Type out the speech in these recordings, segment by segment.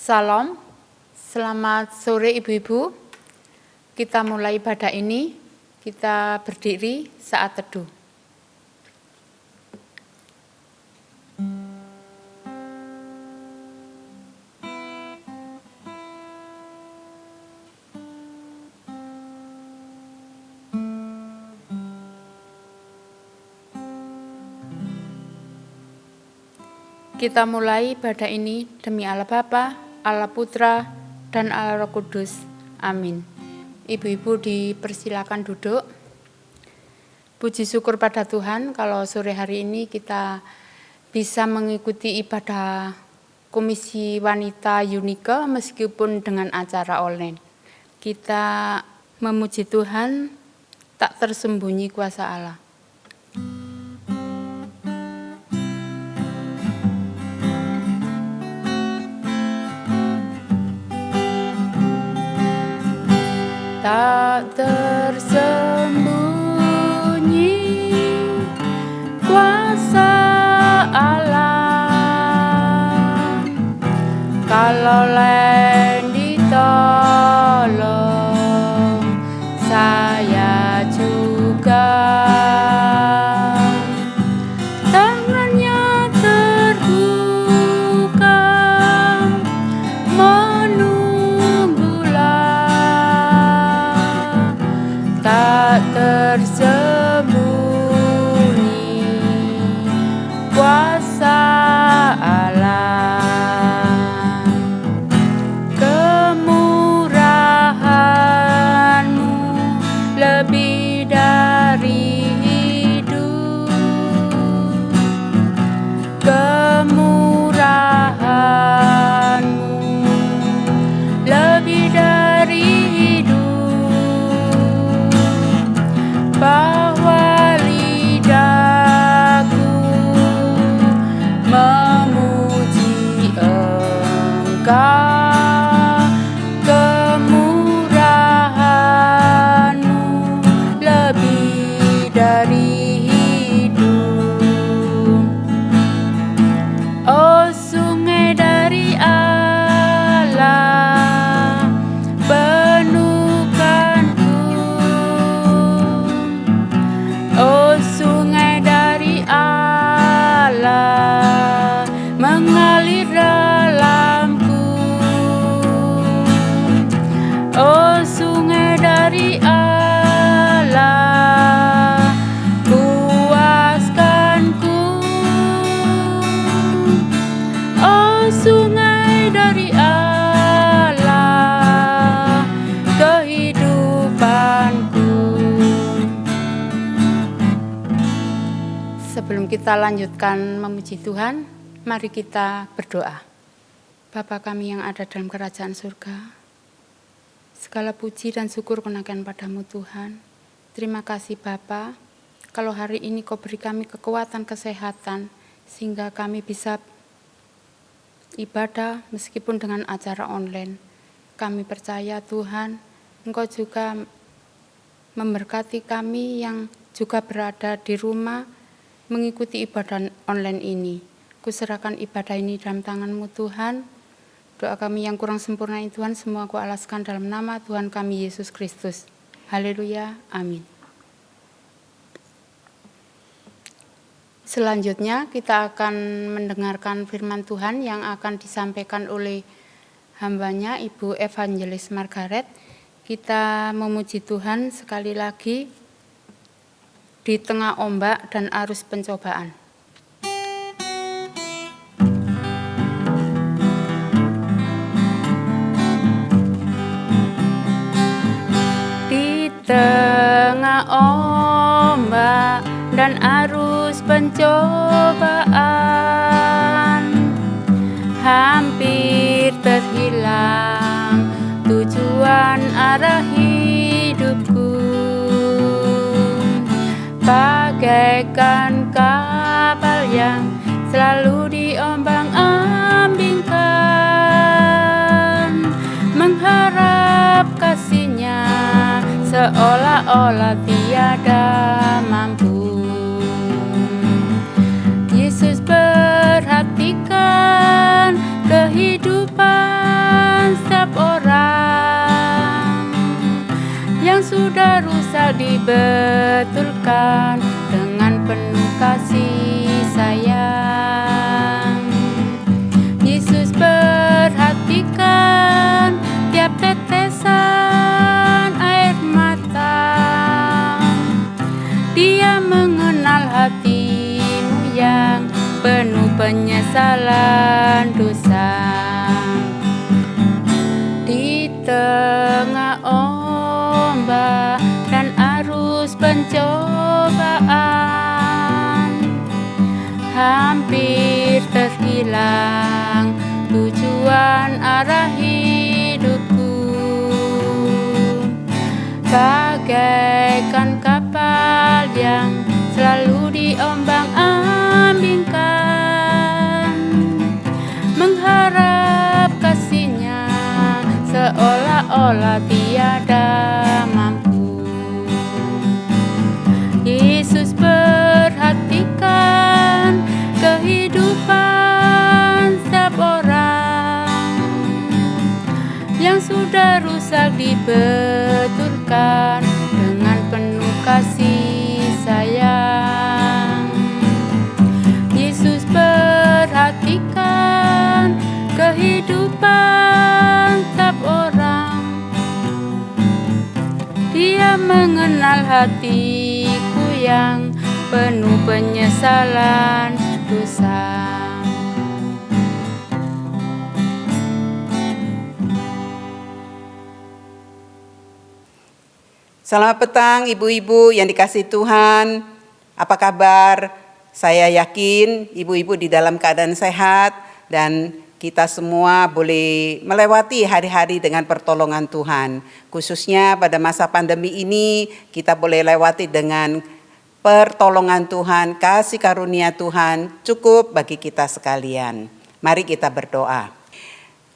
Salam, selamat sore ibu-ibu. Kita mulai ibadah ini, kita berdiri saat teduh. Kita mulai ibadah ini demi Allah Bapa, Allah Putra, dan Allah Roh Kudus. Amin. Ibu-ibu dipersilakan duduk. Puji syukur pada Tuhan kalau sore hari ini kita bisa mengikuti ibadah Komisi Wanita Unika meskipun dengan acara online. Kita memuji Tuhan, tak tersembunyi kuasa Allah. Tak tersembunyi kuasa Allah, kalau lain ditolong saya juga. Tangannya terbuka tak tersembunyi kuasa Allah, kemurahan-Mu lebih dari hidup, kemurahan-Mu lebih dari bahwa lidahku memuji Engkau, kemurahan-Mu lebih dari hidup. Oh, sungai dari Allah penuhkanku. Oh, sungai dari Allah mengalir dalamku. Oh, sungai dari Allah puaskanku. Oh, sungai dari Allah kehidupanku. Sebelum kita lanjutkan memuji Tuhan, mari kita berdoa. Bapa kami yang ada dalam kerajaan surga, segala puji dan syukur kenakan padamu Tuhan. Terima kasih Bapa, kalau hari ini Kau beri kami kekuatan kesehatan, sehingga kami bisa ibadah meskipun dengan acara online. Kami percaya Tuhan, Engkau juga memberkati kami yang juga berada di rumah, mengikuti ibadah online ini. Kuserahkan ibadah ini dalam tangan-Mu Tuhan. Doa kami yang kurang sempurna ini Tuhan, semua Ku alaskan dalam nama Tuhan kami Yesus Kristus. Haleluya, amin. Selanjutnya kita akan mendengarkan firman Tuhan yang akan disampaikan oleh hambanya Ibu Evangelis Margaret. Kita memuji Tuhan sekali lagi di tengah ombak dan arus pencobaan. Di tengah ombak dan arus pencobaan, hampir terhilang tujuan arah hidupku. Bagaikan kapal yang selalu diombang-ambingkan, mengharap kasih-Nya seolah-olah tiada mampu. Yesus perhatikan kehidupan dibetulkan dengan penuh kasih sayang. Yesus perhatikan tiap tetesan air mata. Dia mengenal hatimu yang penuh penyesalan dosa. Di tengah ombak dan arus pencobaan, hampir terhilang tujuan arah hidupku. Bagaikan kapal yang selalu diombang-ambingkan, mengharap kasihnya seolah-olah tiada mampu. Yesus perhatikan kehidupan setiap orang yang sudah rusak, dibetulkan dengan penuh kasih sayang. Yesus perhatikan kehidupan setiap orang. Dia mengenal hatiku yang penuh penyesalan dosa. Selamat petang ibu-ibu yang dikasihi Tuhan. Apa kabar? Saya yakin ibu-ibu di dalam keadaan sehat dan kita semua boleh melewati hari-hari dengan pertolongan Tuhan. Khususnya pada masa pandemi ini kita boleh lewati dengan pertolongan Tuhan, kasih karunia Tuhan cukup bagi kita sekalian. Mari kita berdoa.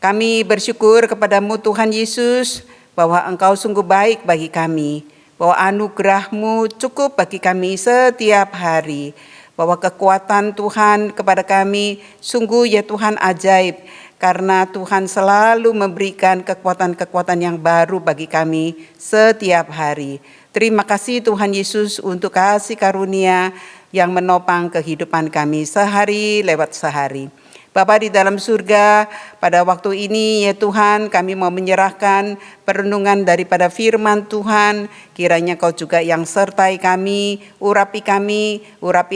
Kami bersyukur kepadamu Tuhan Yesus, bahwa Engkau sungguh baik bagi kami, bahwa anugerah-Mu cukup bagi kami setiap hari, bahwa kekuatan Tuhan kepada kami sungguh ya Tuhan ajaib, karena Tuhan selalu memberikan kekuatan-kekuatan yang baru bagi kami setiap hari. Terima kasih Tuhan Yesus untuk kasih karunia yang menopang kehidupan kami sehari lewat sehari. Bapa di dalam surga, pada waktu ini ya Tuhan kami mau menyerahkan perenungan daripada firman Tuhan. Kiranya Kau juga yang sertai kami, urapi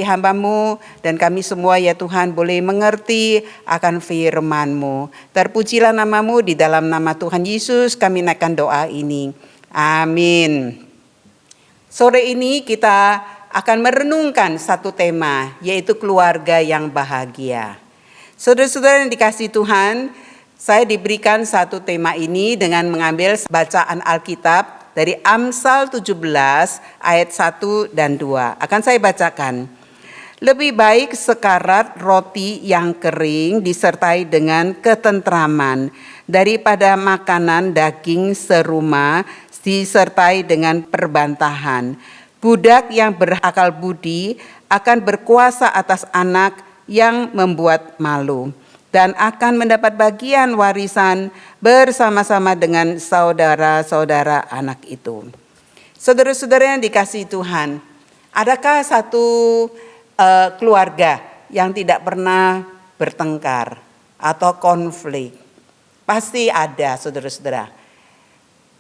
hamba-Mu, dan kami semua ya Tuhan boleh mengerti akan firman-Mu. Terpujilah nama-Mu, di dalam nama Tuhan Yesus kami naikkan doa ini. Amin. Sore ini kita akan merenungkan satu tema, yaitu keluarga yang bahagia. Saudara-saudara yang dikasihi Tuhan, saya diberikan satu tema ini dengan mengambil bacaan Alkitab dari Amsal 17 ayat 1 dan 2. Akan saya bacakan. Lebih baik sekarat roti yang kering disertai dengan ketentraman daripada makanan daging seruma disertai dengan perbantahan. Budak yang berakal budi akan berkuasa atas anak yang membuat malu, dan akan mendapat bagian warisan bersama-sama dengan saudara-saudara anak itu. Saudara-saudara yang dikasihi Tuhan, adakah satu keluarga yang tidak pernah bertengkar atau konflik? Pasti ada, saudara-saudara.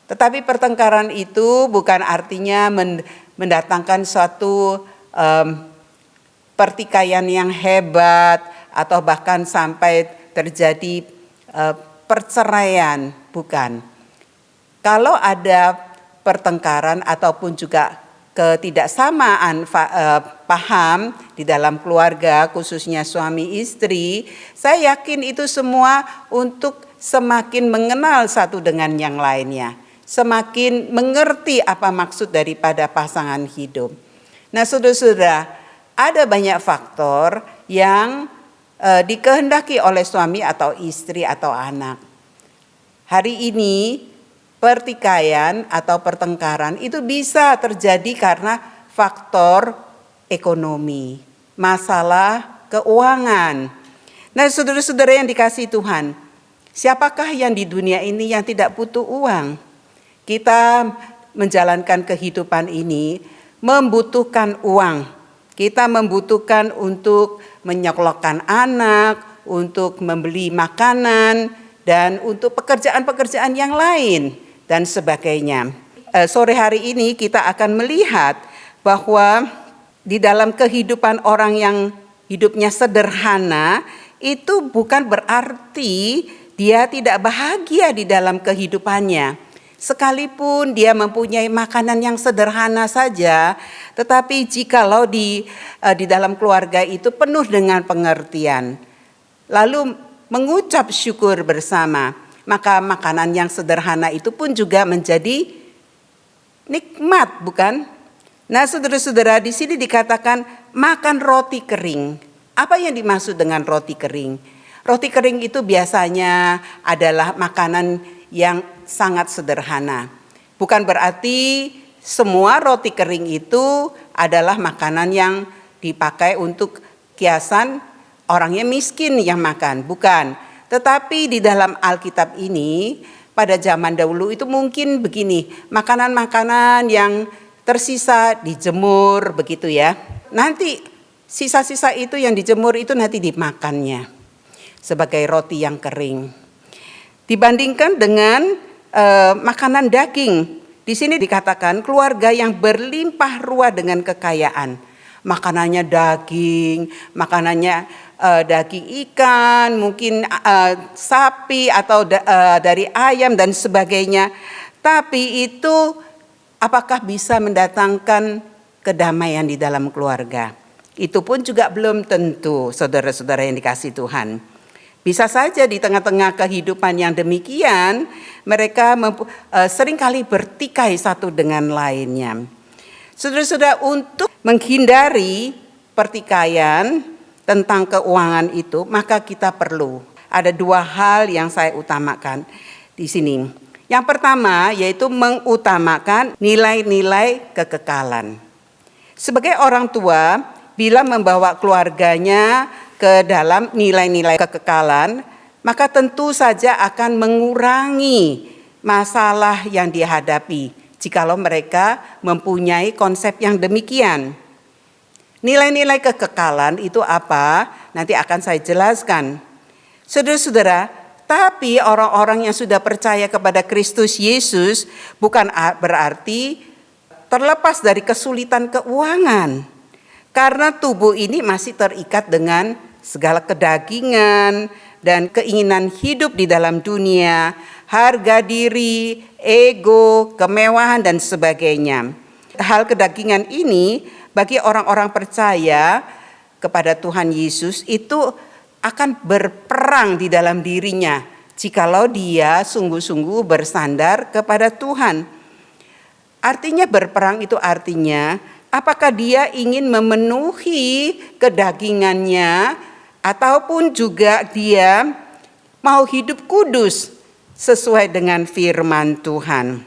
Tetapi pertengkaran itu bukan artinya mendatangkan suatu pertikaian yang hebat atau bahkan sampai terjadi perceraian, bukan. Kalau ada pertengkaran ataupun juga ketidaksamaan paham di dalam keluarga, khususnya suami istri, saya yakin itu semua untuk semakin mengenal satu dengan yang lainnya, semakin mengerti apa maksud daripada pasangan hidup. Nah, saudara-saudara, ada banyak faktor yang dikehendaki oleh suami atau istri atau anak. Hari ini pertikaian atau pertengkaran itu bisa terjadi karena faktor ekonomi, masalah keuangan. Nah, saudara-saudara yang dikasihi Tuhan, siapakah yang di dunia ini yang tidak butuh uang? Kita menjalankan kehidupan ini membutuhkan uang. Kita membutuhkan untuk menyekolahkan anak, untuk membeli makanan, dan untuk pekerjaan-pekerjaan yang lain dan sebagainya. Sore hari ini kita akan melihat bahwa di dalam kehidupan orang yang hidupnya sederhana itu bukan berarti dia tidak bahagia di dalam kehidupannya. Sekalipun dia mempunyai makanan yang sederhana saja, tetapi jikalau di dalam keluarga itu penuh dengan pengertian, lalu mengucap syukur bersama, maka makanan yang sederhana itu pun juga menjadi nikmat, bukan? Nah, saudara-saudara, di sini dikatakan makan roti kering. Apa yang dimaksud dengan roti kering? Roti kering itu biasanya adalah makanan yang sangat sederhana. Bukan berarti semua roti kering itu adalah makanan yang dipakai untuk kiasan orangnya miskin yang makan, bukan. Tetapi di dalam Alkitab ini pada zaman dahulu itu mungkin begini, makanan-makanan yang tersisa dijemur begitu ya. Nanti sisa-sisa itu yang dijemur itu nanti dimakannya sebagai roti yang kering. Dibandingkan dengan makanan daging. Di sini dikatakan keluarga yang berlimpah ruah dengan kekayaan. Makanannya daging, makanannya daging ikan, mungkin sapi atau dari ayam dan sebagainya. Tapi itu apakah bisa mendatangkan kedamaian di dalam keluarga? Itu pun juga belum tentu, saudara-saudara yang dikasihi Tuhan. Bisa saja di tengah-tengah kehidupan yang demikian, mereka seringkali bertikai satu dengan lainnya. Saudara-saudara, untuk menghindari pertikaian tentang keuangan itu, maka kita perlu ada dua hal yang saya utamakan di sini. Yang pertama yaitu mengutamakan nilai-nilai kekekalan. Sebagai orang tua, bila membawa keluarganya ke dalam nilai-nilai kekekalan, maka tentu saja akan mengurangi masalah yang dihadapi jikalau mereka mempunyai konsep yang demikian. Nilai-nilai kekekalan itu apa? Nanti akan saya jelaskan. Saudara-saudara, tapi orang-orang yang sudah percaya kepada Kristus Yesus bukan berarti terlepas dari kesulitan keuangan. Karena tubuh ini masih terikat dengan segala kedagingan dan keinginan hidup di dalam dunia, harga diri, ego, kemewahan dan sebagainya. Hal kedagingan ini bagi orang-orang percaya kepada Tuhan Yesus itu akan berperang di dalam dirinya jikalau dia sungguh-sungguh bersandar kepada Tuhan. Artinya berperang itu artinya apakah dia ingin memenuhi kedagingannya ataupun juga dia mau hidup kudus sesuai dengan firman Tuhan.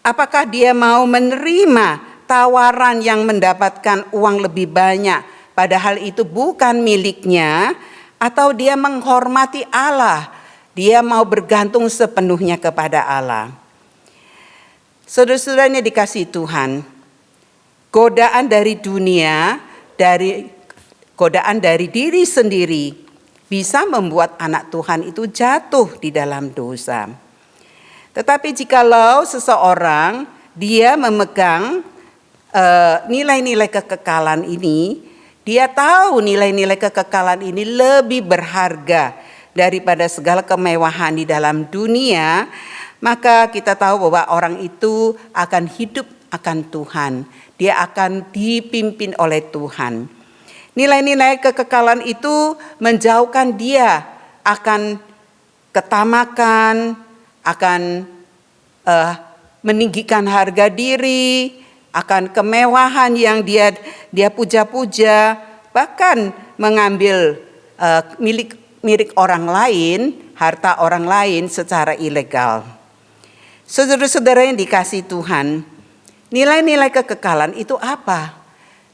Apakah dia mau menerima tawaran yang mendapatkan uang lebih banyak padahal itu bukan miliknya, atau dia menghormati Allah, dia mau bergantung sepenuhnya kepada Allah. Saudara-saudaranya dikasihi Tuhan, godaan dari dunia, godaan dari diri sendiri bisa membuat anak Tuhan itu jatuh di dalam dosa. Tetapi jikalau seseorang dia memegang nilai-nilai kekekalan ini, dia tahu nilai-nilai kekekalan ini lebih berharga daripada segala kemewahan di dalam dunia, maka kita tahu bahwa orang itu akan hidup akan Tuhan. Dia akan dipimpin oleh Tuhan. Nilai-nilai kekekalan itu menjauhkan dia akan ketamakan, akan meninggikan harga diri, akan kemewahan yang dia puja-puja, bahkan mengambil milik orang lain, harta orang lain secara ilegal. Saudara-saudara yang dikasihi Tuhan, nilai-nilai kekekalan itu apa?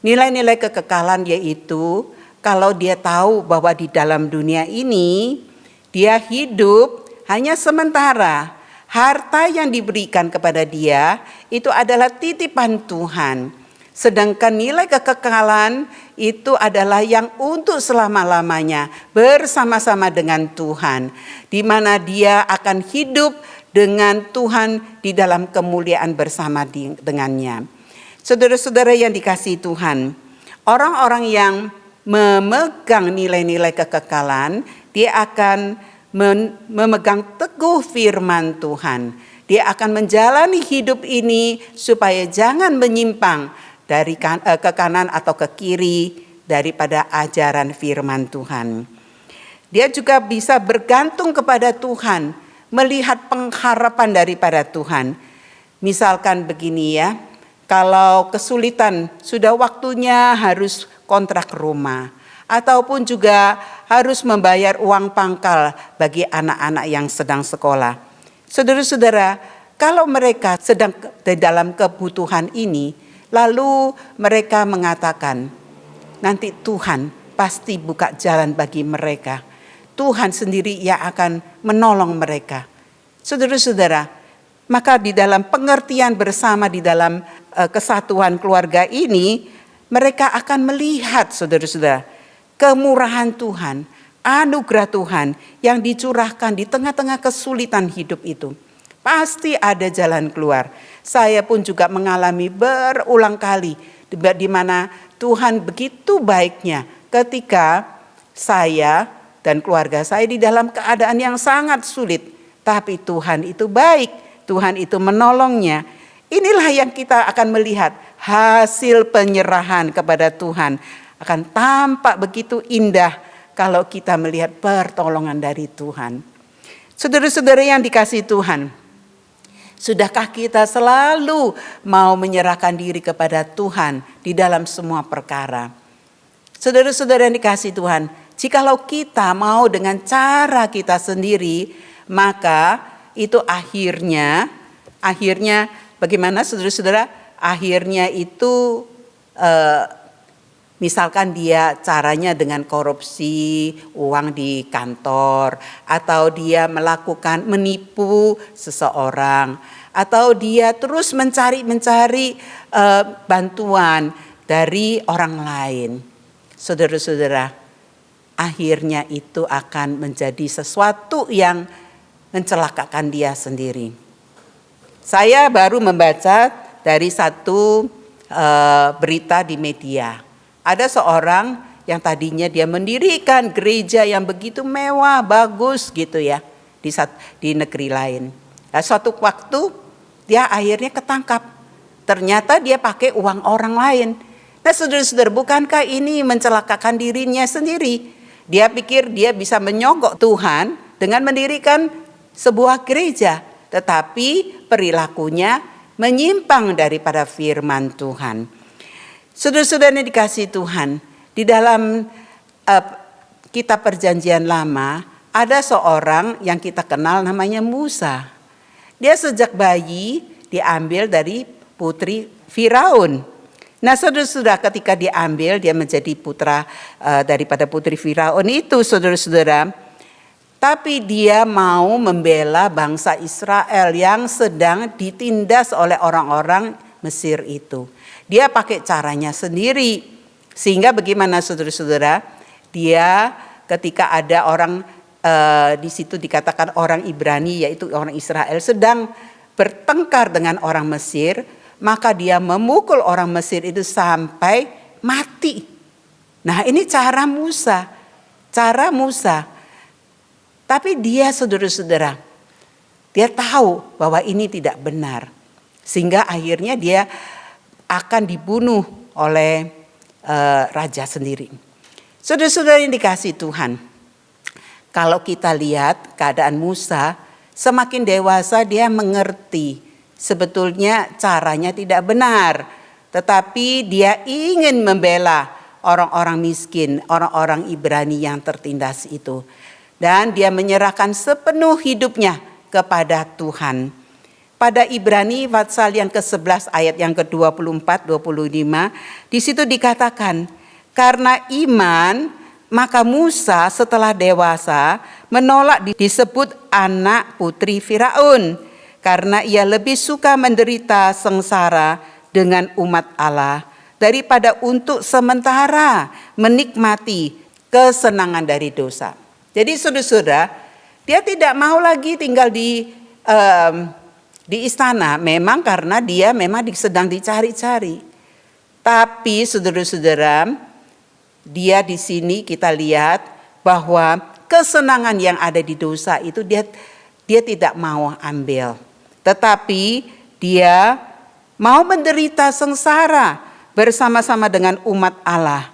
Nilai-nilai kekekalan yaitu kalau dia tahu bahwa di dalam dunia ini dia hidup hanya sementara, Harta yang diberikan kepada dia itu adalah titipan Tuhan. Sedangkan nilai kekekalan itu adalah yang untuk selama-lamanya bersama-sama dengan Tuhan. Di mana dia akan hidup dengan Tuhan di dalam kemuliaan bersama dengannya. Saudara-saudara yang dikasihi Tuhan, orang-orang yang memegang nilai-nilai kekekalan, dia akan memegang teguh firman Tuhan. Dia akan menjalani hidup ini supaya jangan menyimpang dari ke kanan atau ke kiri daripada ajaran firman Tuhan. Dia juga bisa bergantung kepada Tuhan, melihat pengharapan daripada Tuhan. Misalkan begini ya, kalau kesulitan sudah waktunya harus kontrak rumah, ataupun juga harus membayar uang pangkal bagi anak-anak yang sedang sekolah. Saudara-saudara, kalau mereka sedang di dalam kebutuhan ini, lalu mereka mengatakan, nanti Tuhan pasti buka jalan bagi mereka. Tuhan sendiri yang akan menolong mereka. Saudara-saudara, maka di dalam pengertian bersama di dalam kesatuan keluarga ini, mereka akan melihat saudara-saudara, kemurahan Tuhan, anugerah Tuhan yang dicurahkan di tengah-tengah kesulitan hidup itu. Pasti ada jalan keluar. Saya pun juga mengalami berulang kali di mana Tuhan begitu baiknya ketika saya dan keluarga saya di dalam keadaan yang sangat sulit. Tapi Tuhan itu baik, Tuhan itu menolongnya. Inilah yang kita akan melihat hasil penyerahan kepada Tuhan. Akan tampak begitu indah kalau kita melihat pertolongan dari Tuhan. Saudara-saudara yang dikasihi Tuhan, sudahkah kita selalu mau menyerahkan diri kepada Tuhan di dalam semua perkara? Saudara-saudara yang dikasihi Tuhan, jikalau kita mau dengan cara kita sendiri, maka itu akhirnya bagaimana saudara-saudara? Akhirnya itu misalkan dia caranya dengan korupsi uang di kantor, atau dia menipu seseorang, atau dia terus mencari bantuan dari orang lain. Saudara-saudara, akhirnya itu akan menjadi sesuatu yang mencelakakan dia sendiri. Saya baru membaca dari satu berita di media. Ada seorang yang tadinya dia mendirikan gereja yang begitu mewah, bagus gitu ya di negeri lain. Nah, suatu waktu dia akhirnya ketangkap. Ternyata dia pakai uang orang lain. Nah, saudara-saudara, bukankah ini mencelakakan dirinya sendiri? Dia pikir dia bisa menyogok Tuhan dengan mendirikan sebuah gereja, tetapi perilakunya menyimpang daripada firman Tuhan. Saudara-saudara yang dikasihi Tuhan, di dalam kitab Perjanjian Lama ada seorang yang kita kenal namanya Musa. Dia sejak bayi diambil dari putri Firaun. Nah, saudara-saudara, ketika diambil dia menjadi putra daripada putri Firaun itu, saudara-saudara, tapi dia mau membela bangsa Israel yang sedang ditindas oleh orang-orang Mesir itu. Dia pakai caranya sendiri. Sehingga bagaimana saudara-saudara? Dia ketika ada orang di situ dikatakan orang Ibrani, yaitu orang Israel, sedang bertengkar dengan orang Mesir, maka dia memukul orang Mesir itu sampai mati. Nah, ini cara Musa. Tapi dia, saudara-saudara, dia tahu bahwa ini tidak benar. Sehingga akhirnya dia akan dibunuh oleh raja sendiri. Saudara-saudara yang dikasihi Tuhan, kalau kita lihat keadaan Musa, semakin dewasa dia mengerti sebetulnya caranya tidak benar. Tetapi dia ingin membela orang-orang miskin, orang-orang Ibrani yang tertindas itu. Dan dia menyerahkan sepenuh hidupnya kepada Tuhan. Pada Ibrani pasal yang ke-11 ayat yang ke-24, 25, di situ dikatakan, karena iman maka Musa setelah dewasa menolak disebut anak putri Firaun. karena ia lebih suka menderita sengsara dengan umat Allah daripada untuk sementara menikmati kesenangan dari dosa. Jadi saudara-saudara, dia tidak mau lagi tinggal di istana, memang karena dia memang sedang dicari-cari. Tapi saudara-saudara, dia di sini kita lihat bahwa kesenangan yang ada di dosa itu dia tidak mau ambil. Tetapi dia mau menderita sengsara bersama-sama dengan umat Allah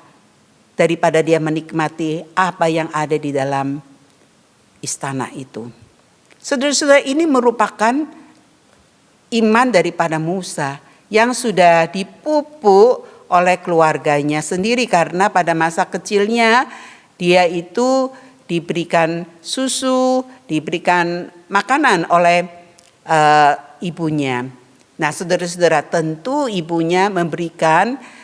daripada dia menikmati apa yang ada di dalam istana itu. Saudara-saudara, ini merupakan iman daripada Musa yang sudah dipupuk oleh keluarganya sendiri, karena pada masa kecilnya dia itu diberikan susu, diberikan makanan oleh ibunya. Nah, saudara-saudara, tentu ibunya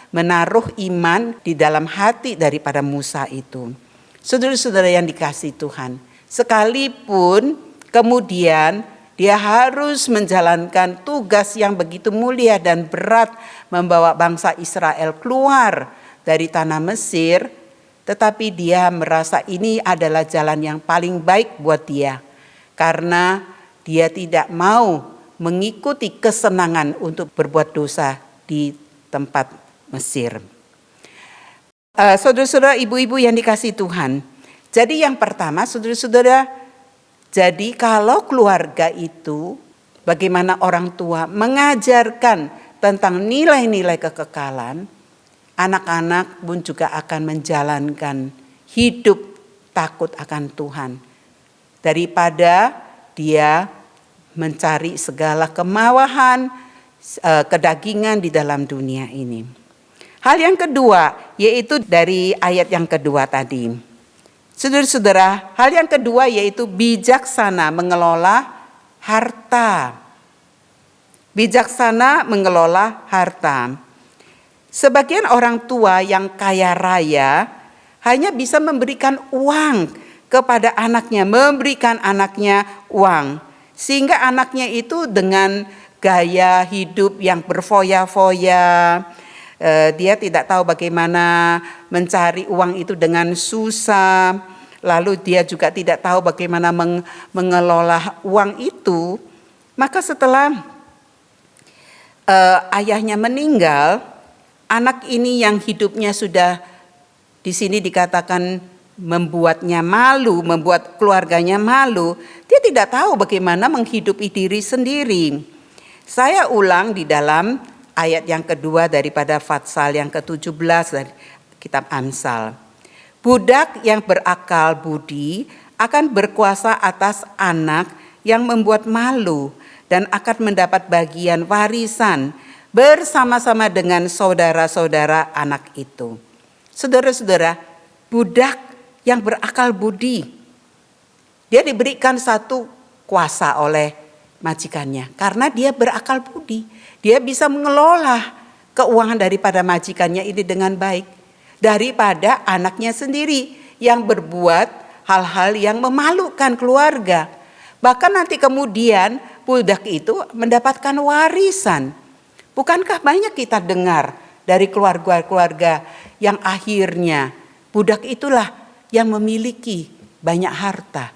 menaruh iman di dalam hati daripada Musa itu. Saudara-saudara yang dikasihi Tuhan, sekalipun kemudian dia harus menjalankan tugas yang begitu mulia dan berat membawa bangsa Israel keluar dari tanah Mesir, tetapi dia merasa ini adalah jalan yang paling baik buat dia, karena dia tidak mau mengikuti kesenangan untuk berbuat dosa di tempat Mesir. Saudara-saudara, ibu-ibu yang dikasihi Tuhan, jadi yang pertama saudara-saudara, jadi kalau keluarga itu, bagaimana orang tua mengajarkan tentang nilai-nilai kekekalan, anak-anak pun juga akan menjalankan hidup takut akan Tuhan. Daripada dia mencari segala kemawahan, kedagingan di dalam dunia ini. Hal yang kedua, yaitu dari ayat yang kedua tadi. Saudara-saudara, hal yang kedua yaitu bijaksana mengelola harta. Bijaksana mengelola harta. Sebagian orang tua yang kaya raya hanya bisa memberikan uang kepada anaknya, memberikan anaknya uang. Sehingga anaknya itu dengan gaya hidup yang berfoya-foya, dia tidak tahu bagaimana mencari uang itu dengan susah. Lalu dia juga tidak tahu bagaimana mengelola uang itu. Maka setelah ayahnya meninggal, anak ini yang hidupnya sudah di sini dikatakan membuatnya malu, membuat keluarganya malu, dia tidak tahu bagaimana menghidupi diri sendiri. Saya ulang di dalam ayat yang kedua daripada Fatsal yang ke-17 dari kitab Amsal. Budak yang berakal budi akan berkuasa atas anak yang membuat malu dan akan mendapat bagian warisan bersama-sama dengan saudara-saudara anak itu. Saudara-saudara, budak yang berakal budi, dia diberikan satu kuasa oleh majikannya karena dia berakal budi. Dia bisa mengelola keuangan daripada majikannya ini dengan baik daripada anaknya sendiri yang berbuat hal-hal yang memalukan keluarga. Bahkan nanti kemudian budak itu mendapatkan warisan. Bukankah banyak kita dengar dari keluarga-keluarga yang akhirnya budak itulah yang memiliki banyak harta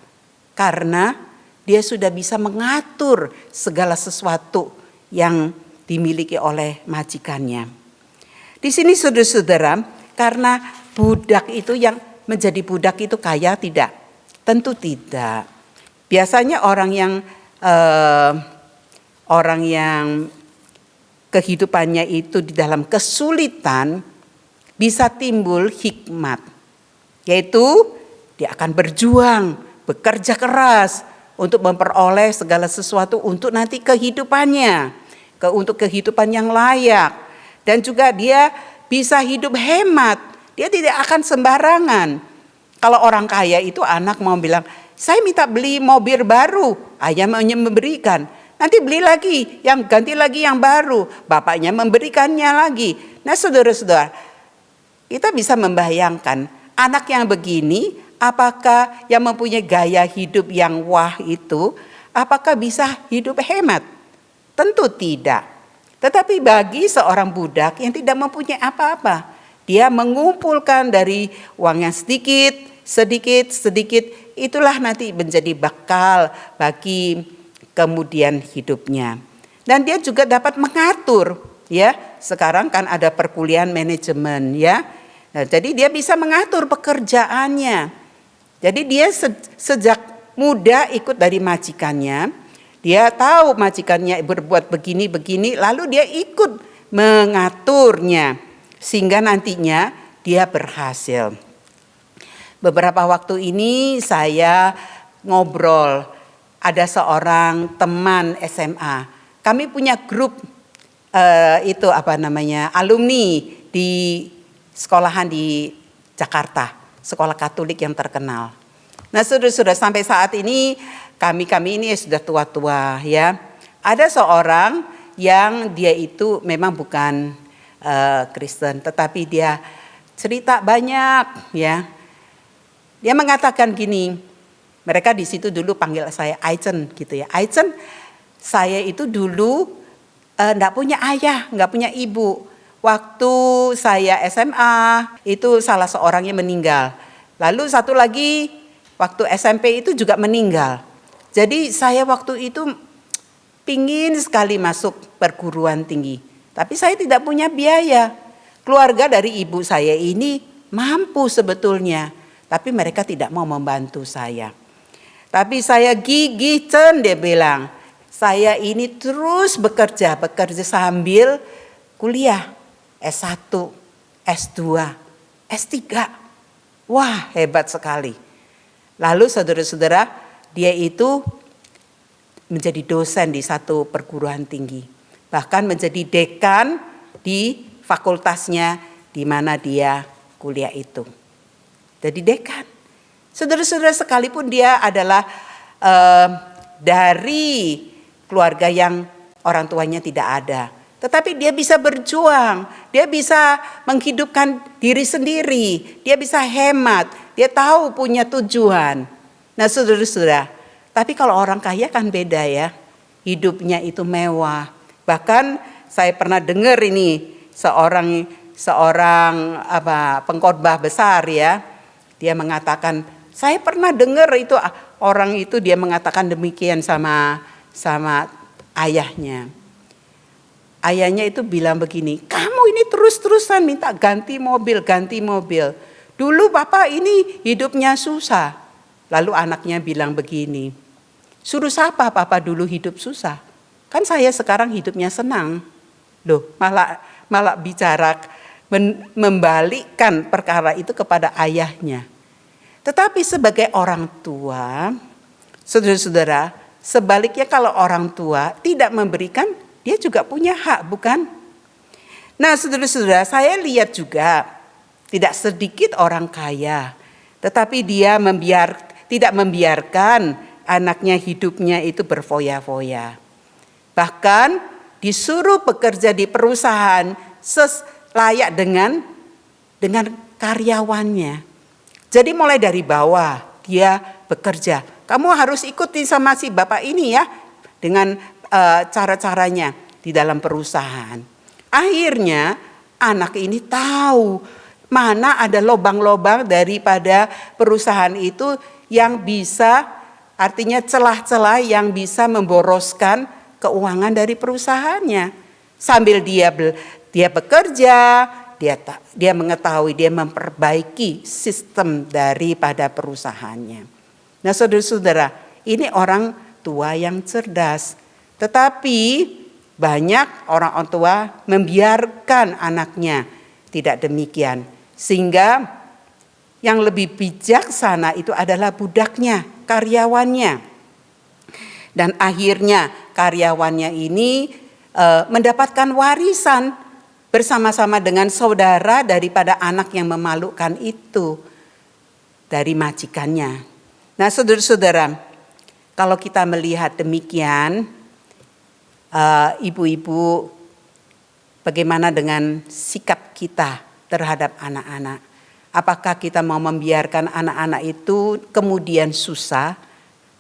karena dia sudah bisa mengatur segala sesuatu yang dimiliki oleh majikannya. Di sini saudara-saudara, karena budak itu yang menjadi budak itu kaya tidak? Tentu tidak. Biasanya orang yang kehidupannya itu di dalam kesulitan bisa timbul hikmat, yaitu dia akan berjuang, bekerja keras untuk memperoleh segala sesuatu untuk nanti kehidupannya, untuk kehidupan yang layak. Dan juga dia bisa hidup hemat, dia tidak akan sembarangan. Kalau orang kaya itu anak mau bilang, saya minta beli mobil baru, ayah memberikan. Nanti beli lagi, yang ganti lagi yang baru, bapaknya memberikannya lagi. Nah saudara-saudara, kita bisa membayangkan anak yang begini, apakah yang mempunyai gaya hidup yang wah itu apakah bisa hidup hemat? Tentu tidak. Tetapi bagi seorang budak yang tidak mempunyai apa-apa, dia mengumpulkan dari uang yang sedikit, itulah nanti menjadi bekal bagi kemudian hidupnya. Dan dia juga dapat mengatur, ya. Sekarang kan ada perkuliahan manajemen, ya. Nah, jadi dia bisa mengatur pekerjaannya. Jadi dia sejak muda ikut dari majikannya. Dia tahu majikannya berbuat begini, lalu dia ikut mengaturnya sehingga nantinya dia berhasil. Beberapa waktu ini saya ngobrol, ada seorang teman SMA. Kami punya grup alumni di sekolahan di Jakarta, sekolah Katolik yang terkenal. Nah, sudah sampai saat ini kami ini sudah tua-tua, ya. Ada seorang yang dia itu memang bukan Kristen, tetapi dia cerita banyak, ya. Dia mengatakan gini, mereka di situ dulu panggil saya Aichen gitu ya. Aichen, saya itu dulu enggak punya ayah, enggak punya ibu. Waktu saya SMA itu salah seorangnya meninggal. Lalu satu lagi waktu SMP itu juga meninggal. Jadi saya waktu itu pingin sekali masuk perguruan tinggi. Tapi saya tidak punya biaya. Keluarga dari ibu saya ini mampu sebetulnya. Tapi mereka tidak mau membantu saya. Tapi saya gigih, dia bilang. Saya ini terus bekerja sambil kuliah. S1, S2, S3. Wah, hebat sekali. Lalu saudara-saudara, dia itu menjadi dosen di satu perguruan tinggi. Bahkan menjadi dekan di fakultasnya di mana dia kuliah itu. Jadi dekan. Saudara-saudara, sekalipun dia adalah dari keluarga yang orang tuanya tidak ada. Tetapi dia bisa berjuang, dia bisa menghidupkan diri sendiri, dia bisa hemat, dia tahu punya tujuan. Nah, saudara-saudara, tapi kalau orang kaya kan beda ya, hidupnya itu mewah. Bahkan saya pernah dengar ini seorang pengkhotbah besar ya, dia mengatakan, saya pernah dengar itu orang itu dia mengatakan demikian sama ayahnya. Ayahnya itu bilang begini, kamu ini terus-terusan minta ganti mobil. Dulu papa ini hidupnya susah. Lalu anaknya bilang begini, suruh siapa papa dulu hidup susah? Kan saya sekarang hidupnya senang. Loh, malah bicara membalikkan perkara itu kepada ayahnya. Tetapi sebagai orang tua, saudara-saudara, sebaliknya kalau orang tua tidak memberikan, dia juga punya hak, bukan? Nah, saudara-saudara, saya lihat juga tidak sedikit orang kaya, tetapi dia tidak membiarkan anaknya hidupnya itu berfoya-foya. Bahkan disuruh bekerja di perusahaan layak dengan karyawannya. Jadi mulai dari bawah dia bekerja. Kamu harus ikuti sama si bapak ini ya, dengan cara-caranya di dalam perusahaan. Akhirnya anak ini tahu mana ada lobang-lobang daripada perusahaan itu yang bisa, artinya celah-celah yang bisa memboroskan keuangan dari perusahaannya. Sambil dia bekerja, dia mengetahui, dia memperbaiki sistem daripada perusahaannya. Nah, saudara-saudara, ini orang tua yang cerdas. Tetapi banyak orang tua membiarkan anaknya tidak demikian. Sehingga yang lebih bijaksana itu adalah budaknya, karyawannya. Dan akhirnya karyawannya ini mendapatkan warisan bersama-sama dengan saudara daripada anak yang memalukan itu dari majikannya. Nah, saudara-saudara, kalau kita melihat demikian, ibu-ibu, bagaimana dengan sikap kita terhadap anak-anak? Apakah kita mau membiarkan anak-anak itu kemudian susah?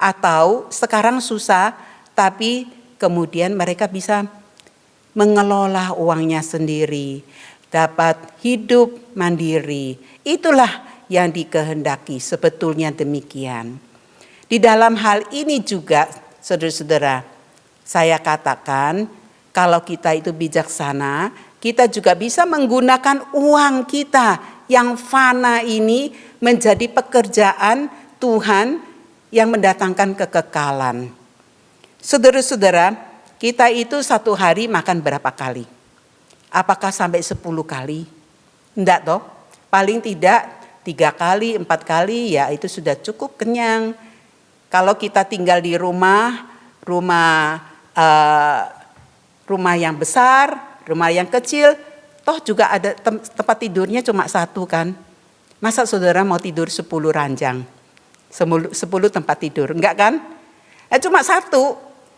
Atau sekarang susah, tapi kemudian mereka bisa mengelola uangnya sendiri, dapat hidup mandiri. Itulah yang dikehendaki, sebetulnya demikian. Di dalam hal ini juga, saudara-saudara, saya katakan kalau kita itu bijaksana, kita juga bisa menggunakan uang kita yang fana ini menjadi pekerjaan Tuhan yang mendatangkan kekekalan. Saudara-saudara, kita itu satu hari makan berapa kali? Apakah sampai 10 kali? Enggak toh? Paling tidak 3 kali, 4 kali, ya itu sudah cukup kenyang. Kalau kita tinggal di rumah yang besar, rumah yang kecil, toh juga ada tempat tidurnya cuma 1 kan. Masa saudara mau tidur 10 ranjang? 10 tempat tidur, enggak kan? Cuma 1.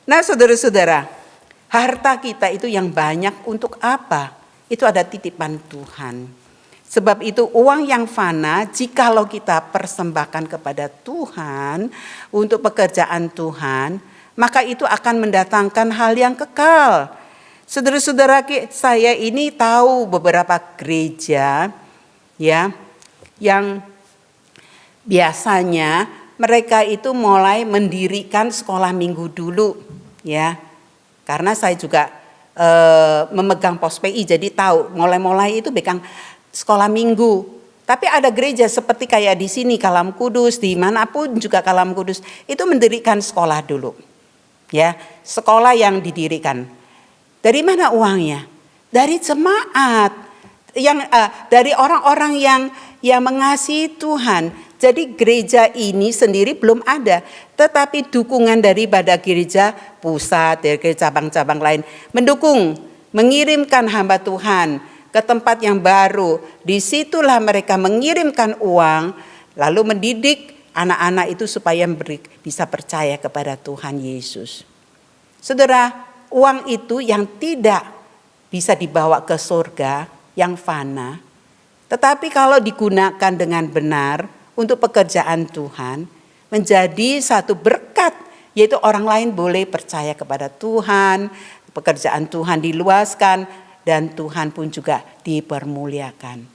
Nah saudara-saudara, harta kita itu yang banyak untuk apa? Itu ada titipan Tuhan. Sebab itu uang yang fana, jikalau kita persembahkan kepada Tuhan untuk pekerjaan Tuhan, maka itu akan mendatangkan hal yang kekal. Saudara-saudara, saya ini tahu beberapa gereja ya yang biasanya mereka itu mulai mendirikan sekolah minggu dulu ya. Karena saya juga memegang pos PI, jadi tahu mulai-mulai itu pegang sekolah minggu. Tapi ada gereja seperti kayak di sini Kalam Kudus, dimanapun juga Kalam Kudus itu mendirikan sekolah dulu, ya sekolah yang didirikan. Dari mana uangnya? Dari jemaat, dari orang-orang yang mengasihi Tuhan. Jadi gereja ini sendiri belum ada, tetapi dukungan daripada gereja pusat, dari cabang-cabang lain mendukung, mengirimkan hamba Tuhan ke tempat yang baru. Disitulah mereka mengirimkan uang, lalu mendidik anak-anak itu supaya bisa percaya kepada Tuhan Yesus. Saudara, uang itu yang tidak bisa dibawa ke surga, yang fana, tetapi kalau digunakan dengan benar untuk pekerjaan Tuhan, menjadi satu berkat, yaitu orang lain boleh percaya kepada Tuhan, pekerjaan Tuhan diluaskan, dan Tuhan pun juga dipermuliakan.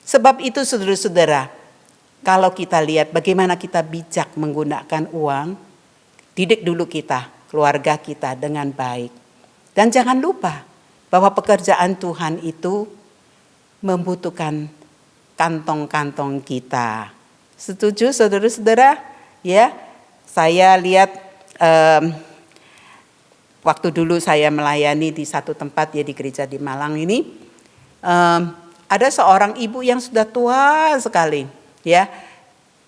Sebab itu saudara-saudara, kalau kita lihat bagaimana kita bijak menggunakan uang, didik dulu kita, keluarga kita dengan baik. Dan jangan lupa bahwa pekerjaan Tuhan itu membutuhkan kantong-kantong kita. Setuju saudara-saudara? Ya, saya lihat waktu dulu saya melayani di satu tempat ya di gereja di Malang ini, ada seorang ibu yang sudah tua sekali, ya.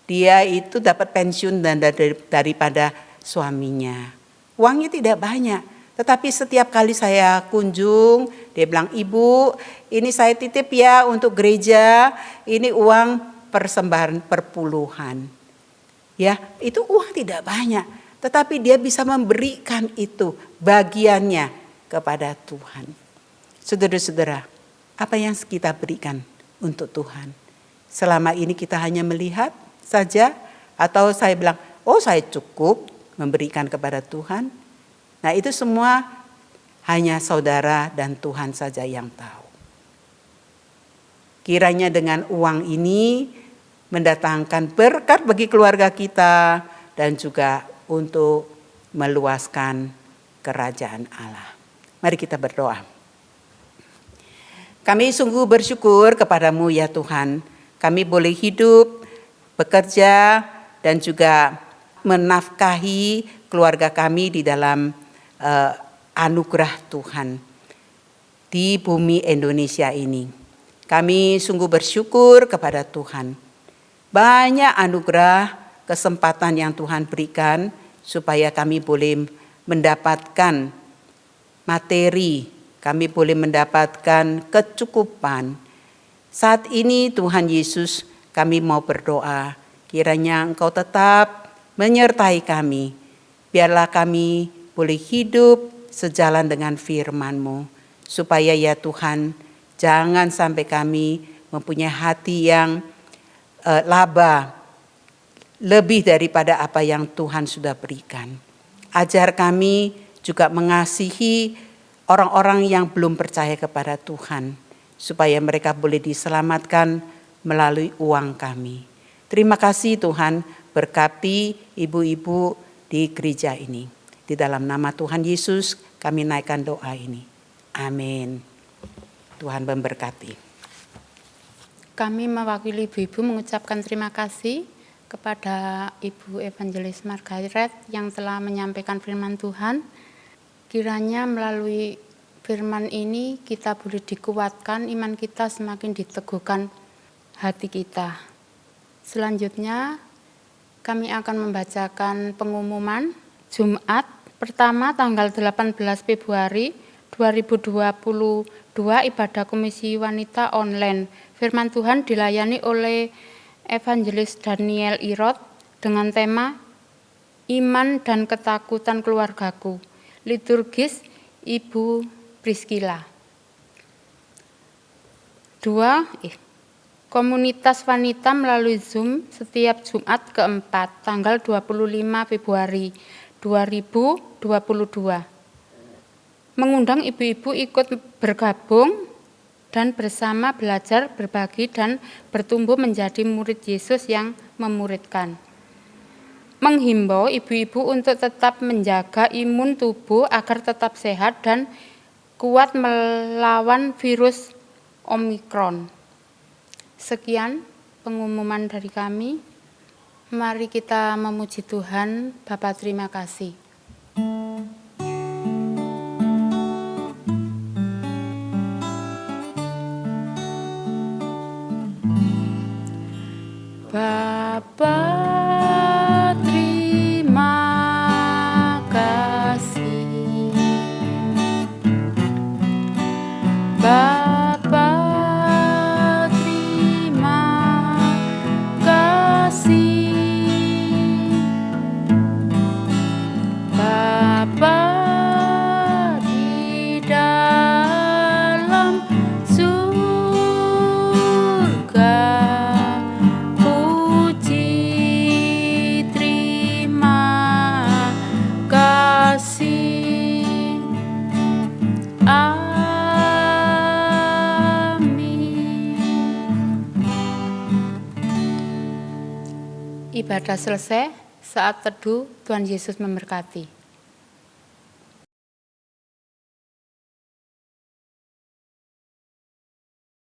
Dia itu dapat pensiun dan daripada suaminya. Uangnya tidak banyak, tetapi setiap kali saya kunjung, dia bilang, "Ibu, ini saya titip ya untuk gereja, ini uang persembahan perpuluhan." Ya, itu uang tidak banyak, tetapi dia bisa memberikan itu bagiannya kepada Tuhan. Saudara-saudara, apa yang kita berikan untuk Tuhan? Selama ini kita hanya melihat saja, atau saya bilang, oh saya cukup memberikan kepada Tuhan. Nah itu semua hanya saudara dan Tuhan saja yang tahu. Kiranya dengan uang ini mendatangkan berkat bagi keluarga kita dan juga untuk meluaskan kerajaan Allah. Mari kita berdoa. Kami sungguh bersyukur kepadamu ya Tuhan. Kami boleh hidup, bekerja, dan juga menafkahi keluarga kami di dalam anugerah Tuhan di bumi Indonesia ini. Kami sungguh bersyukur kepada Tuhan. Banyak anugerah, kesempatan yang Tuhan berikan supaya kami boleh mendapatkan materi, kami boleh mendapatkan kecukupan. Saat ini Tuhan Yesus, kami mau berdoa, kiranya Engkau tetap menyertai kami. Biarlah kami boleh hidup sejalan dengan firman-Mu. Supaya ya Tuhan, jangan sampai kami mempunyai hati yang laba, lebih daripada apa yang Tuhan sudah berikan. Ajar kami juga mengasihi orang-orang yang belum percaya kepada Tuhan, supaya mereka boleh diselamatkan melalui uang kami. Terima kasih Tuhan, berkati ibu-ibu di gereja ini. Di dalam nama Tuhan Yesus kami naikkan doa ini. Amin. Tuhan memberkati. Kami mewakili ibu-ibu mengucapkan terima kasih kepada Ibu Evangelis Margaret yang telah menyampaikan firman Tuhan. Kiranya melalui firman ini kita boleh dikuatkan, iman kita semakin diteguhkan hati kita. Selanjutnya kami akan membacakan pengumuman Jumat pertama tanggal 18 Februari 2022 ibadah Komisi Wanita online. Firman Tuhan dilayani oleh Evangelis Daniel Irot dengan tema Iman dan Ketakutan Keluargaku. Liturgis Ibu Priskila. 2. Komunitas wanita melalui Zoom setiap Jumat keempat tanggal 25 Februari 2022. Mengundang ibu-ibu ikut bergabung dan bersama belajar, berbagi, dan bertumbuh menjadi murid Yesus yang memuridkan. Menghimbau ibu-ibu untuk tetap menjaga imun tubuh agar tetap sehat dan kuat melawan virus Omikron. Sekian pengumuman dari kami. Mari kita memuji Tuhan. Bapa, terima kasih. Bapa, terima kasih. Bapa, terima kasih. Bapa di dalam surga, ibadah selesai, saat teduh, Tuhan Yesus memberkati.